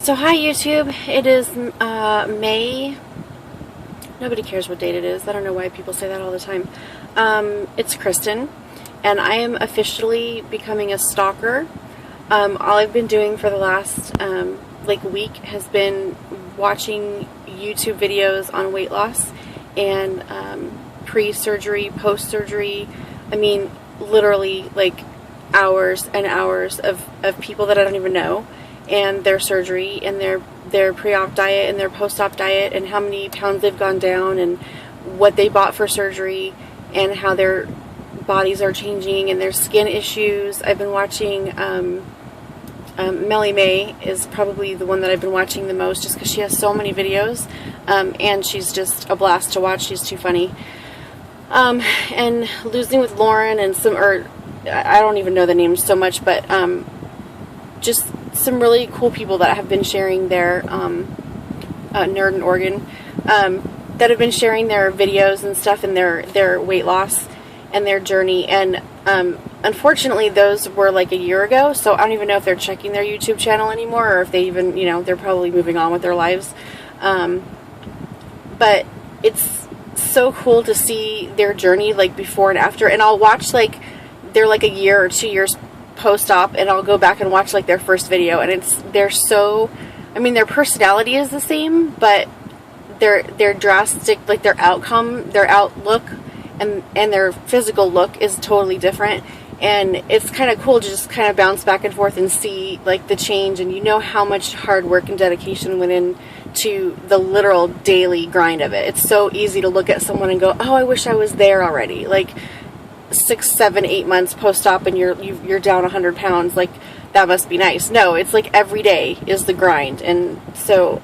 So hi YouTube, it is May. Nobody cares what date it is. I don't know why people say that all the time. It's Kristen, and I am officially becoming a stalker. All I've been doing for the last week has been watching YouTube videos on weight loss and pre-surgery, post-surgery. I mean, literally like hours and hours of people that I don't even know, and their surgery and their pre-op diet and their post-op diet, and how many pounds they've gone down, and what they bought for surgery, and how their bodies are changing, and their skin issues. I've been watching Mellie May is probably the one that I've been watching the most, just because she has so many videos, and she's just a blast to watch. She's too funny. And Losing with Lauren and I don't even know the names so much, but just some really cool people that have been sharing their Nerd in Oregon, that have been sharing their videos and stuff, and their weight loss and their journey. And unfortunately, those were like a year ago, so I don't even know if they're checking their YouTube channel anymore, or if they even, they're probably moving on with their lives. But it's so cool to see their journey, like before and after. And I'll watch they're like a year or 2 years post-op, and I'll go back and watch like their first video, and they're so, I mean, their personality is the same, but their drastic, like their outcome, their outlook, and their physical look is totally different. And it's kind of cool to just kind of bounce back and forth and see like the change, and how how much hard work and dedication went into the literal daily grind of it. It's so easy to look at someone and go, oh, I wish I was there already. Like 6, 7, 8 months post-op, and you're down 100 pounds. Like, that must be nice. No, it's like every day is the grind. And so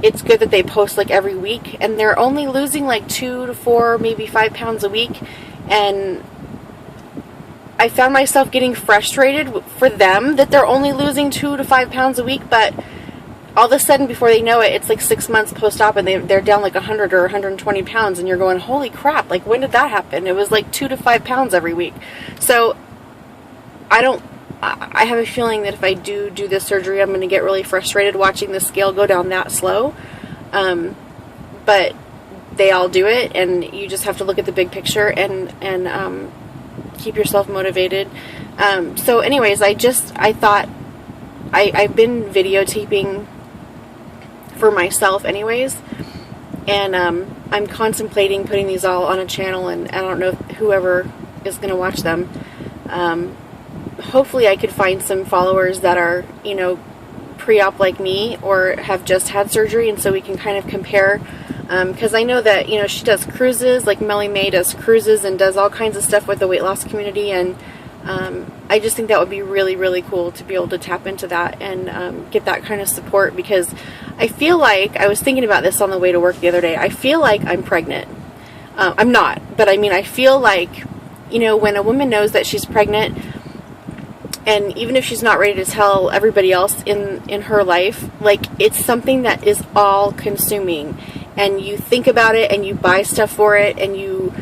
it's good that they post like every week, and they're only losing like 2 to 4, maybe 5 pounds a week. And I found myself getting frustrated for them that they're only losing 2 to 5 pounds a week, but all of a sudden, before they know it, it's like 6 months post-op, and they're down like 100 or 120 pounds, and you're going, holy crap, like, when did that happen? It was like 2 to 5 pounds every week. So I have a feeling that if I do this surgery, I'm going to get really frustrated watching the scale go down that slow. But they all do it, and you just have to look at the big picture and keep yourself motivated. So anyways, I thought I've been videotaping for myself anyways, and I'm contemplating putting these all on a channel, and I don't know whoever is going to watch them. Hopefully I could find some followers that are, pre-op like me, or have just had surgery, and so we can kind of compare, because I know that, she does cruises, like Mellie May does cruises and does all kinds of stuff with the weight loss community, and I just think that would be really, really cool to be able to tap into that and get that kind of support, because I feel like, I was thinking about this on the way to work the other day, I feel like I'm pregnant. I'm not, but I mean, I feel like, when a woman knows that she's pregnant, and even if she's not ready to tell everybody else in her life, like, it's something that is all consuming, and you think about it, and you buy stuff for it, and you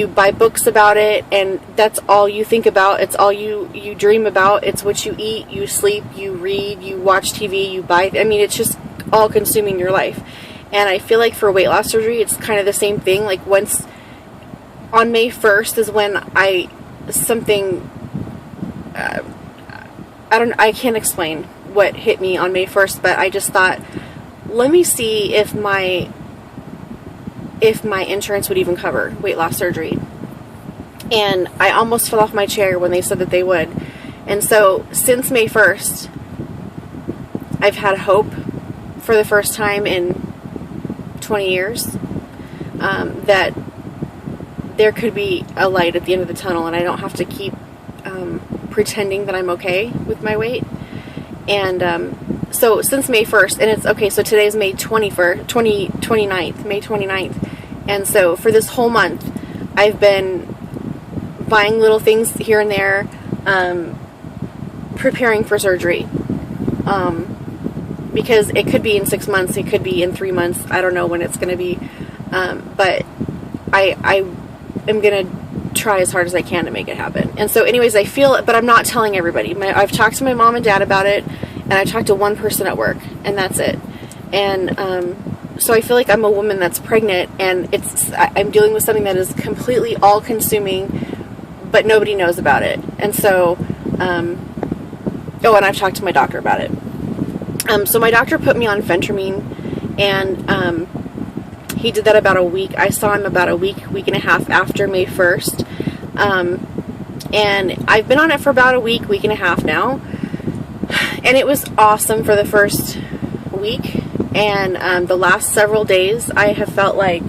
buy books about it, and that's all you think about. It's all you dream about. It's what you eat, you sleep, you read, you watch TV, you buy. I mean, it's just all consuming your life. And I feel like for weight loss surgery, it's kind of the same thing. Like, once on May 1st is when I can't explain what hit me on May 1st, but I just thought, let me see if my insurance would even cover weight loss surgery. And I almost fell off my chair when they said that they would. And so since May 1st, I've had hope for the first time in 20 years, that there could be a light at the end of the tunnel, and I don't have to keep pretending that I'm okay with my weight. And so since May 1st, and it's okay, so today's May 29th, May 29th. And so for this whole month, I've been buying little things here and there, preparing for surgery. Because it could be in 6 months, it could be in 3 months, I don't know when it's going to be. But I am going to try as hard as I can to make it happen. And so anyways, I feel, but I'm not telling everybody. I've talked to my mom and dad about it, and I talk to one person at work, and that's it. And so I feel like I'm a woman that's pregnant, and I'm dealing with something that is completely all-consuming, but nobody knows about it. And so, oh, and I've talked to my doctor about it. So my doctor put me on phentermine, and he did that about a week. I saw him about a week and a half after May 1st. And I've been on it for about a week and a half now. And it was awesome for the first week. And the last several days, I have felt like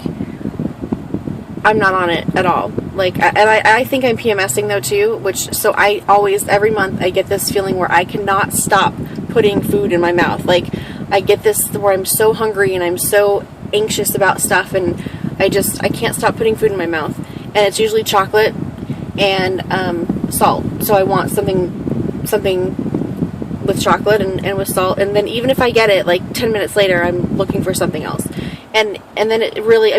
I'm not on it at all. Like, and I think I'm PMSing though too, so I always, every month, I get this feeling where I cannot stop putting food in my mouth. Like, I get this where I'm so hungry and I'm so anxious about stuff, and I can't stop putting food in my mouth. And it's usually chocolate and salt. So I want something with chocolate and with salt, and then even if I get it like 10 minutes later, I'm looking for something else. And then it really,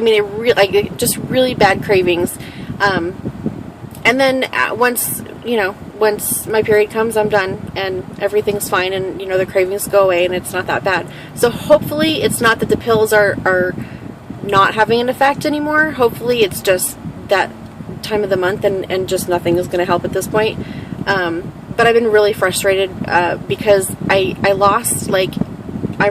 like, just really bad cravings. And then once my period comes, I'm done and everything's fine, and the cravings go away and it's not that bad. So hopefully it's not that the pills are not having an effect anymore. Hopefully it's just that time of the month, and just nothing is going to help at this point. But I've been really frustrated because I lost like I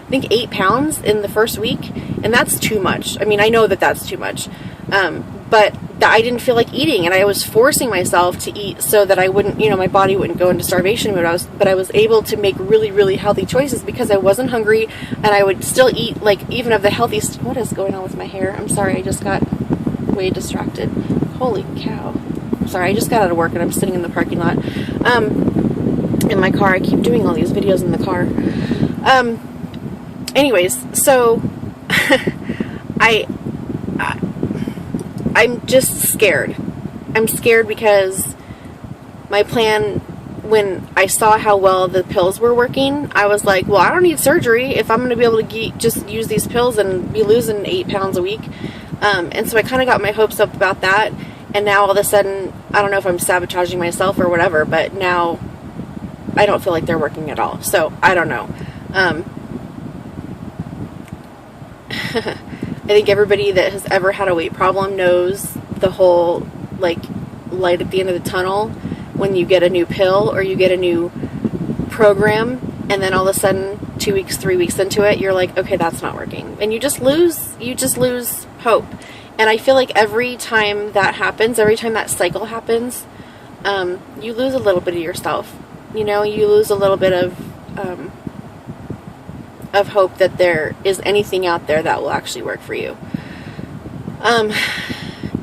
think 8 pounds in the first week, and that's too much. I mean, I know that that's too much, but I didn't feel like eating, and I was forcing myself to eat so that I wouldn't, my body wouldn't go into starvation mode. But I was able to make really, really healthy choices because I wasn't hungry, and I would still eat, like, even of the healthiest. What is going on with my hair? I'm sorry, I just got way distracted. Holy cow. Sorry, I just got out of work and I'm sitting in the parking lot. In my car. I keep doing all these videos in the car. Anyways, so I'm just scared. I'm scared because my plan, when I saw how well the pills were working, I was like, well, I don't need surgery if I'm going to be able to just use these pills and be losing 8 pounds a week. And so I kind of got my hopes up about that. And now all of a sudden, I don't know if I'm sabotaging myself or whatever, but now I don't feel like they're working at all. So I don't know. I think everybody that has ever had a weight problem knows the whole, like, light at the end of the tunnel when you get a new pill or you get a new program, and then all of a sudden 2 weeks, 3 weeks into it, you're like, okay, that's not working, and you just lose hope. And I feel like every time that happens, every time that cycle happens, you lose a little bit of yourself. You lose a little bit of hope that there is anything out there that will actually work for you. And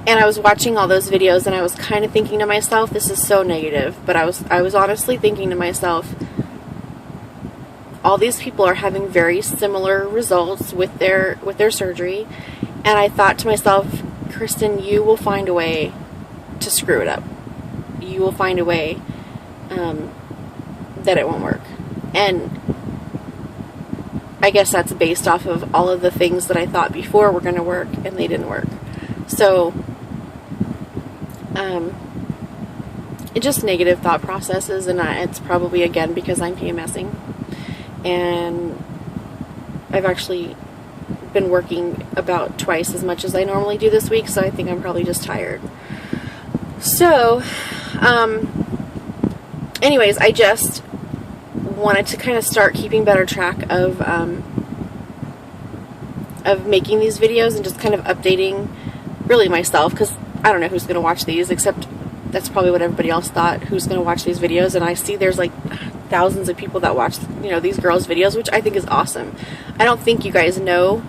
I was watching all those videos, and I was kind of thinking to myself, this is so negative, but I was honestly thinking to myself, all these people are having very similar results with their surgery, and I thought to myself, Kristen, you will find a way to screw it up. You will find a way that it won't work. And I guess that's based off of all of the things that I thought before were going to work, and they didn't work. So, it's just negative thought processes, and it's probably, again, because I'm PMSing. And I've actually been working about twice as much as I normally do this week, so I think I'm probably just tired. So, anyways, I just wanted to kind of start keeping better track of making these videos and just kind of updating really myself, because I don't know who's going to watch these, except that's probably what everybody else thought, who's going to watch these videos. And I see there's like thousands of people that watch, these girls' videos, which I think is awesome. I don't think you guys know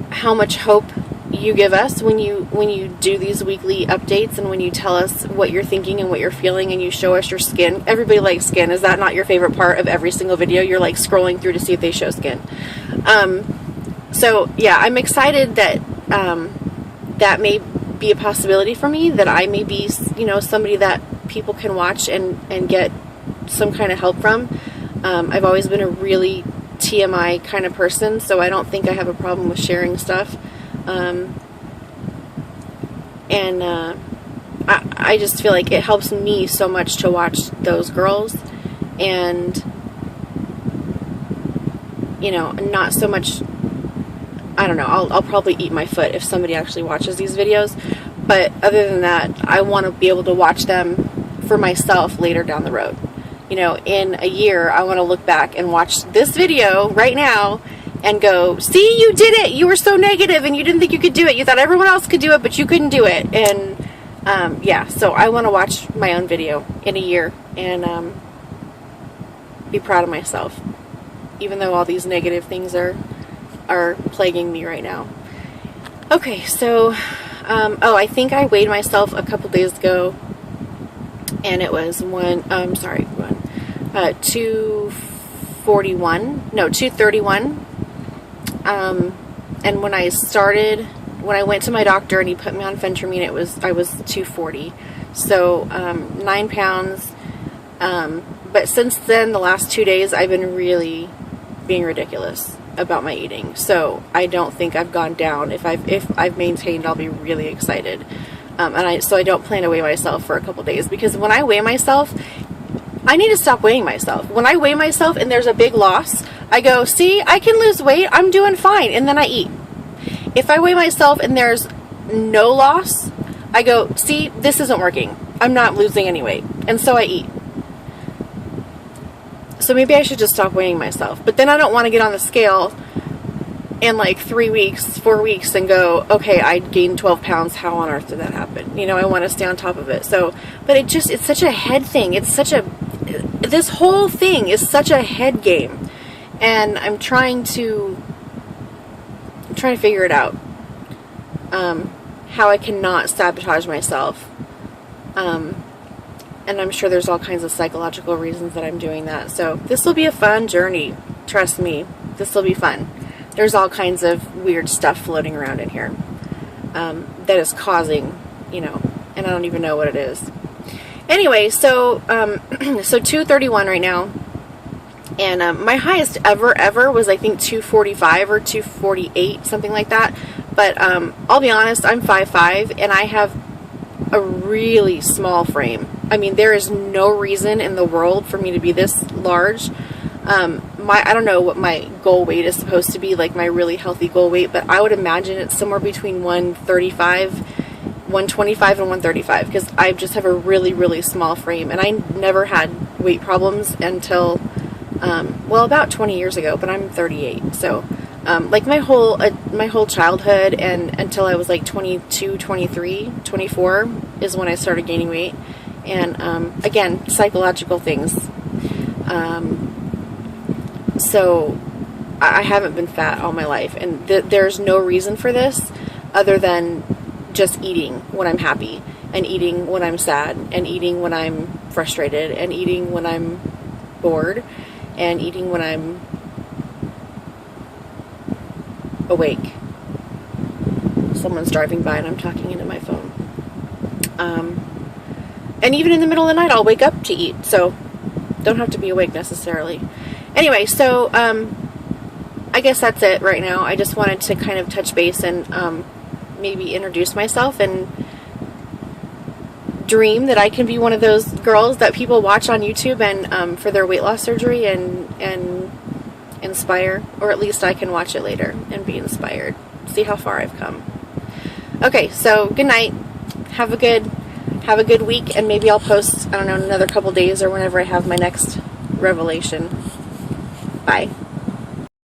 how much hope you give us when you do these weekly updates, and when you tell us what you're thinking and what you're feeling, and you show us your skin. Everybody likes skin. Is that not your favorite part of every single video? You're like scrolling through to see if they show skin. So yeah, I'm excited that that may be a possibility for me, that I may be, somebody that people can watch and get some kind of help from. I've always been a really TMI kind of person, so I don't think I have a problem with sharing stuff. I just feel like it helps me so much to watch those girls and, you know, not so much, I don't know, I'll probably eat my foot if somebody actually watches these videos, but other than that, I want to be able to watch them for myself later down the road. You know, in a year, I want to look back and watch this video right now and go, see, you did it! You were so negative and you didn't think you could do it. You thought everyone else could do it, but you couldn't do it. And, yeah, so I want to watch my own video in a year and be proud of myself, even though all these negative things are plaguing me right now. Okay, so, oh, I think I weighed myself a couple days ago, and it was 231. And when I went to my doctor and he put me on phentermine, I was 240. So, 9 pounds. But since then, the last 2 days, I've been really being ridiculous about my eating. So I don't think I've gone down. If I've maintained, I'll be really excited. So I don't plan to weigh myself for a couple days, because when I weigh myself, I need to stop weighing myself. When I weigh myself and there's a big loss, I go, see, I can lose weight, I'm doing fine, and then I eat. If I weigh myself and there's no loss, I go, see, this isn't working. I'm not losing any weight, and so I eat. So maybe I should just stop weighing myself. But then I don't want to get on the scale in like 3 weeks, 4 weeks and go, okay, I gained 12 pounds. How on earth did that happen? You know, I want to stay on top of it. So, but it's such a head thing. This whole thing is such a head game. And I'm trying to figure it out. How I cannot sabotage myself. And I'm sure there's all kinds of psychological reasons that I'm doing that. So this will be a fun journey. Trust me, this will be fun. There's all kinds of weird stuff floating around in here that is causing, you know, and I don't even know what it is. Anyway, so 231 right now, and my highest ever was, I think, 245 or 248, something like that. But I'll be honest, I'm 5'5", and I have a really small frame. I mean, there is no reason in the world for me to be this large. I don't know what my goal weight is supposed to be, like my really healthy goal weight, but I would imagine it's somewhere between 125 and 135, because I just have a really, really small frame, and I never had weight problems until, well, about 20 years ago, but I'm 38, so, like my whole childhood and until I was like 22, 23, 24 is when I started gaining weight, and, again, psychological things. So I haven't been fat all my life, and there's no reason for this other than just eating when I'm happy, and eating when I'm sad, and eating when I'm frustrated, and eating when I'm bored, and eating when I'm awake. Someone's driving by and I'm talking into my phone. And even in the middle of the night, I'll wake up to eat, so don't have to be awake necessarily. Anyway, so I guess that's it right now. I just wanted to kind of touch base and maybe introduce myself and dream that I can be one of those girls that people watch on YouTube and for their weight loss surgery and inspire, or at least I can watch it later and be inspired. See how far I've come. Okay, so good night. Have a good week, and maybe I'll post, I don't know, in another couple days or whenever I have my next revelation. Bye.